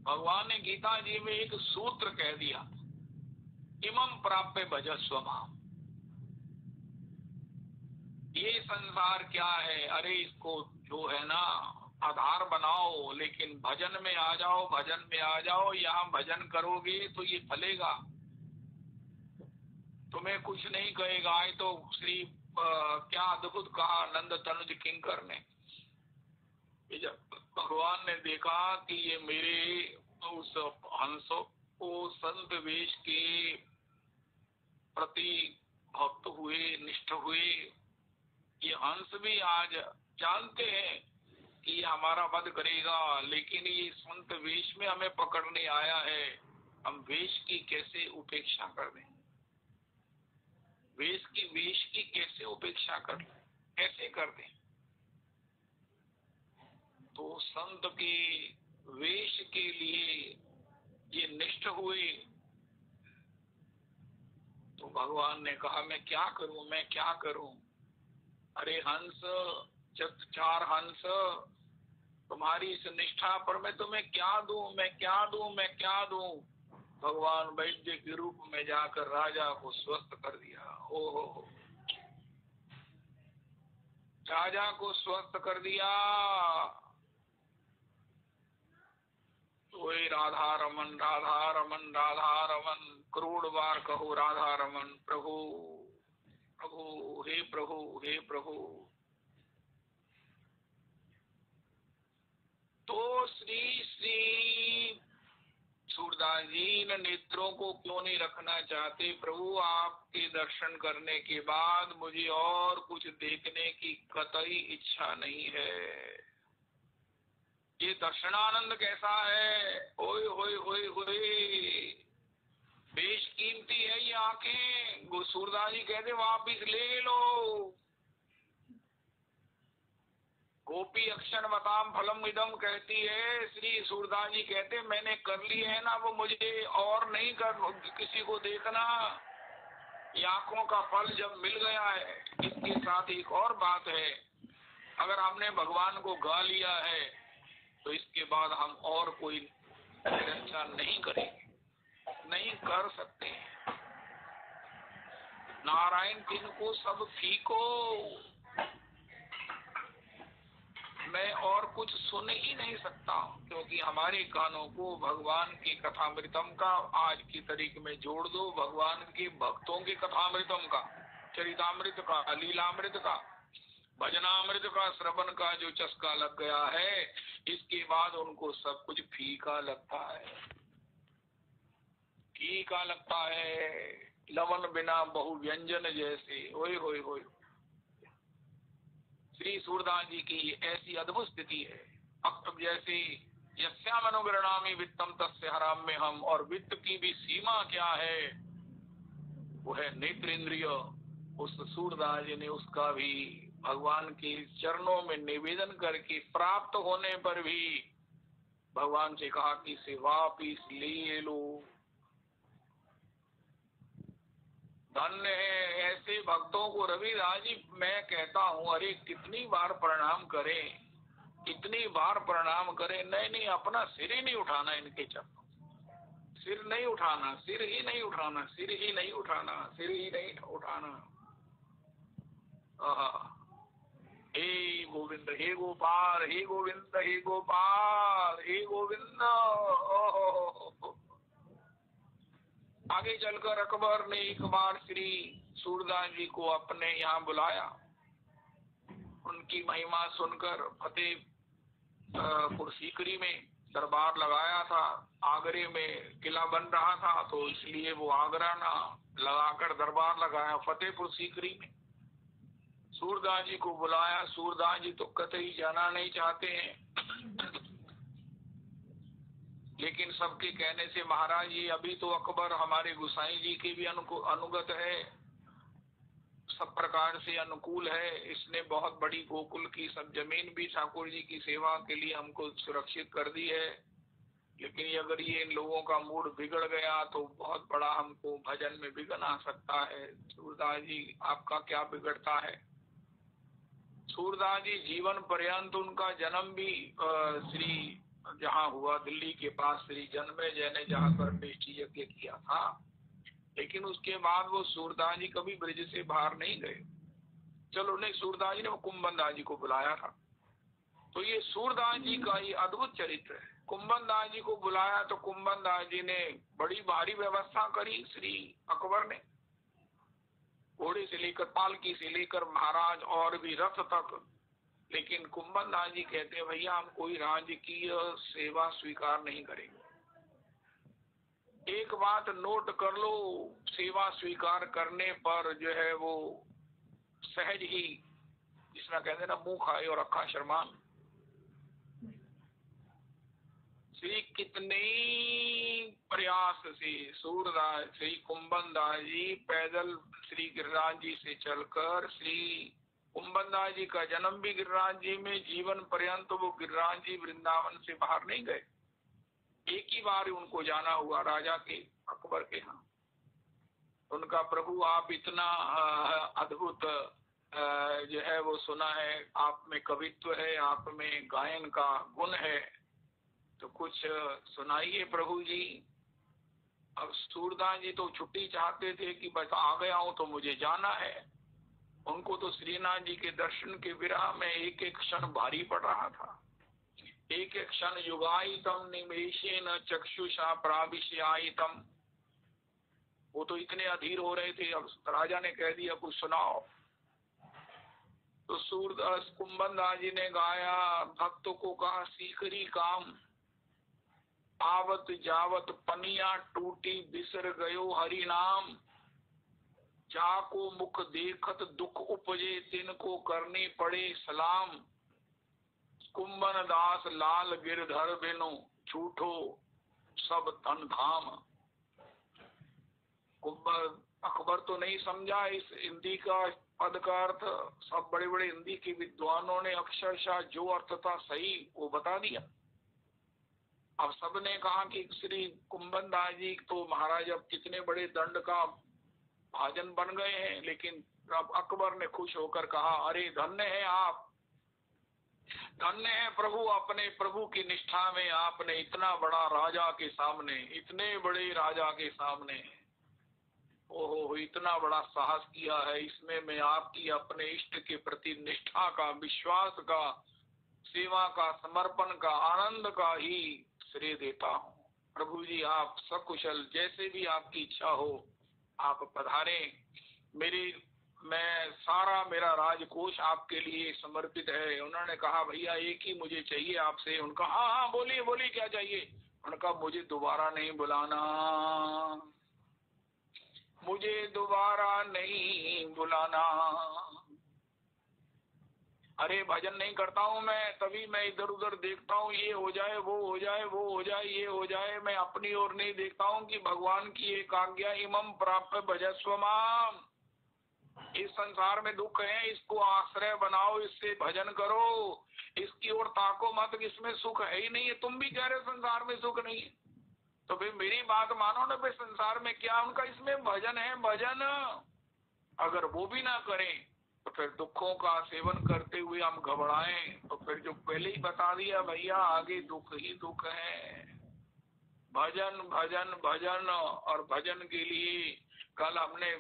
भगवान ने गीता जी में एक सूत्र कह दिया, इमं प्राप्य भजस्व माम। ये संसार क्या है, अरे इसको जो है ना आधार बनाओ, लेकिन भजन में आ जाओ, भजन में आ जाओ। यहाँ भजन करोगे तो ये फलेगा, तुम्हें कुछ नहीं कहेगा। ये तो श्री क्या अद्भुत कहा नंद तनुज किंकर ने। जब भगवान ने देखा कि ये मेरे उस हंस को संत वेश के प्रति भक्त हुए, निष्ठ हुए, ये हंस भी आज जानते हैं कि ये हमारा वध करेगा, लेकिन ये संत वेश में हमें पकड़ने आया है, हम वेश की कैसे उपेक्षा कर दें। वेश की कैसे उपेक्षा कर लें, कैसे कर दें? तो संत के वेश के लिए ये निष्ठ हुए। तो भगवान ने कहा मैं क्या करूं, मैं क्या करूं? अरे हंस, चार हंस, तुम्हारी इस निष्ठा पर मैं तुम्हें क्या दूं, मैं क्या दूं, मैं क्या दूं? भगवान वैद्य के रूप में जाकर राजा को स्वस्थ कर दिया। ओ राजा को स्वस्थ कर दिया। वही राधा रमन, राधा रमन, राधा रमन, करोड़ बार कहो राधा रमन। प्रभु प्रभु, हे प्रभु, हे प्रभु। तो श्री श्री सूरदास जी इन नेत्रों को क्यों नहीं रखना चाहते? प्रभु आपके दर्शन करने के बाद मुझे और कुछ देखने की कतई इच्छा नहीं है। ये दर्शनानंद कैसा है? ओए होए होए होए, बेशकीमती है ये आंखें। सूरदास जी कहते वापिस ले लो। गोपी अक्षर बताम फलम इदम कहती है, श्री सूरदास जी कहते मैंने कर ली है ना, वो मुझे और नहीं कर किसी को देखना। ये आंखों का फल जब मिल गया है। इसके साथ एक और बात है, अगर हमने भगवान को गा लिया है तो इसके बाद हम और कोई निरंचा नहीं करेंगे, नहीं कर सकते। नारायण तिनको सब फीको, मैं और कुछ सुन ही नहीं सकता, क्योंकि हमारे कानों को भगवान की कथामृतम का आज की तारीख में जोड़ दो, भगवान के भक्तों के कथामृतम का, चरितामृत का, लीलामृत का, भजनामृत का, श्रवण का जो चस्का लग गया है, इसके बाद उनको सब कुछ फीका लगता है, फीका लगता है। लवण बिना बहु व्यंजन जैसे। ओए होए होए, श्री सूरदास जी की ऐसी अद्भुत स्थिति है। अब जैसे यस्याम अनुगृणामि वित्तम तस्य हराम में हम, और वित्त की भी सीमा क्या है? वो है नेत्रेंद्रिय। उस सूरदास जी ने उसका भी भगवान के चरणों में निवेदन करके प्राप्त होने पर भी भगवान से कहा कि इसे वापिस ले लो। धन्य है ऐसे भक्तों को। रविदास जी मैं कहता हूँ, अरे कितनी बार प्रणाम करें, कितनी बार प्रणाम करें। नहीं नहीं, अपना सिर ही नहीं उठाना इनके चरणों, सिर नहीं उठाना, सिर ही नहीं उठाना, सिर ही नहीं उठाना, सिर ही नहीं उठाना। हे गोविंद, हे गोपाल, हे गोविंद, हे गोपाल, हे गोविंद। आगे चलकर अकबर ने एक बार श्री सूरदास जी को अपने यहाँ बुलाया। उनकी महिमा सुनकर फतेहपुर सीकरी में दरबार लगाया था। आगरे में किला बन रहा था, तो इसलिए वो आगरा ना लगाकर दरबार लगाया फतेहपुर सीकरी में। सूरदास जी को बुलाया। सूरदास जी तो कतई जाना नहीं चाहते हैं, लेकिन सबके कहने से महाराज ये अभी तो अकबर हमारे गोसाई जी के भी अनुगत है, सब प्रकार से अनुकूल है। इसने बहुत बड़ी गोकुल की सब जमीन भी ठाकुर जी की सेवा के लिए हमको सुरक्षित कर दी है, लेकिन अगर ये इन लोगों का मूड बिगड़ गया तो बहुत बड़ा हमको भजन में विघ्न आ सकता है। सूरदास जी आपका क्या बिगड़ता है? सूरदास जी जीवन पर्यंत, उनका जन्म भी श्री जहाँ हुआ दिल्ली के पास, श्री जन्मेजय ने जहाँ पर बेष्टि यज्ञ किया था, लेकिन उसके बाद वो सूरदास जी कभी ब्रज से बाहर नहीं गए। चलो नहीं, सूरदास जी ने कुंभन दास जी को बुलाया था। तो ये सूरदास जी का ही अद्भुत चरित्र है। कुंभन दास जी को बुलाया तो कुंभन दास जी ने बड़ी भारी व्यवस्था करी श्री अकबर ने, घोड़े से लेकर पालकी से लेकर महाराज और भी रथ तक। लेकिन कुंभन दास जी कहते हैं भैया हम कोई राजकीय सेवा स्वीकार नहीं करेंगे। एक बात नोट कर लो, सेवा स्वीकार करने पर जो है वो सहज ही, जिसमें कहते हैं ना मुंह खाए और अक्खा शर्मान। श्री कितने प्रयास से सूरदास श्री कुंभनदास जी पैदल श्री गिरिराज जी से चलकर श्री कुंभनदास जी का जन्म भी गिरिराज जी में, जीवन पर्यंत वो गिरिराज जी वृंदावन से बाहर नहीं गए। एक ही बार उनको जाना हुआ राजा के अकबर के यहाँ। उनका प्रभु आप इतना अद्भुत जो है वो सुना है, आप में कवित्व है, आप में गायन का गुण है, तो कुछ सुनाइए प्रभु जी। अब सूरदास जी तो छुट्टी चाहते थे कि बस आ गया हूं तो मुझे जाना है। उनको तो श्रीनाथ जी के दर्शन के विरह में एक एक क्षण भारी पड़ रहा था। एक एक क्षण युगायितम निमेषेन चक्षुषा प्राविश्यायितम, वो तो इतने अधीर हो रहे थे। अब राजा ने कह दिया कुछ सुनाओ। तो सूरदास कुंभनदास जी ने गाया, भक्तों को कहा सीकरी काम, आवत जावत पनिया टूटी बिसर गयो हरि नाम, जाको मुख देखत दुख उपजे तिनको करनी पड़े सलाम, कुंभन दास लाल गिरधर बिनु छूटो सब धन धाम। अकबर तो नहीं समझा इस हिंदी का पद का अर्थ। सब बड़े बड़े हिंदी के विद्वानों ने अक्षरशः जो अर्थ था सही वो बता दिया। अब सबने कहा कि श्री कुंभनदास जी तो महाराज अब कितने बड़े दंड का भाजन बन गए हैं, लेकिन अब अकबर ने खुश होकर कहा अरे धन्य है आप, धन्य है प्रभु, अपने प्रभु की निष्ठा में आपने इतना बड़ा राजा के सामने, इतने बड़े राजा के सामने ओहो इतना बड़ा साहस किया है। इसमें मैं आपकी अपने इष्ट के प्रति निष्ठा का, विश्वास का, सेवा का, समर्पण का, आनंद का ही श्रेय देता हूँ। प्रभु जी आप सकुशल, जैसे भी आपकी इच्छा हो आप पधारे। मैं सारा मेरा राजकोष आपके लिए समर्पित है। उन्होंने कहा भैया एक ही मुझे चाहिए आपसे। उनका हाँ हाँ बोलिए बोलिए क्या चाहिए। उनका मुझे दोबारा नहीं बुलाना, मुझे दोबारा नहीं बुलाना। अरे भजन नहीं करता हूँ मैं, तभी मैं इधर उधर देखता हूँ, ये हो जाए वो हो जाए, वो हो जाए ये हो जाए। मैं अपनी ओर नहीं देखता हूँ कि भगवान की एक आज्ञा इमं प्राप्त भजस्व माम। इस संसार में दुख है, इसको आश्रय बनाओ, इससे भजन करो, इसकी ओर ताको मत, इसमें सुख है ही नहीं है। तुम भी कह रहे हो संसार में सुख नहीं है, तो फिर मेरी बात मानो ना। फिर संसार में क्या उनका इसमें भजन है। भजन अगर वो भी ना करें तो फिर दुखों का सेवन करते हुए हम घबराएं, तो फिर जो पहले ही बता दिया भैया आगे दुख ही दुख है। भजन भजन भजन। और भजन के लिए कल हमने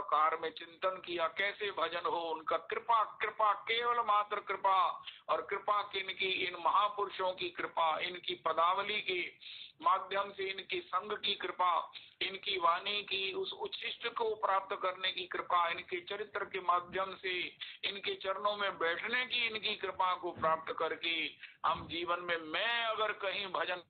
कार में चिंतन किया कैसे भजन हो। उनका कृपा, कृपा केवल मात्र कृपा, और कृपा किनकी, इन महापुरुषों की कृपा, इनकी पदावली के माध्यम से, इनके संग की कृपा, इनकी वाणी की उस उच्छिष्ट को प्राप्त करने की कृपा, इनके चरित्र के माध्यम से इनके चरणों में बैठने की इनकी कृपा को प्राप्त करके हम जीवन में, मैं अगर कहीं भजन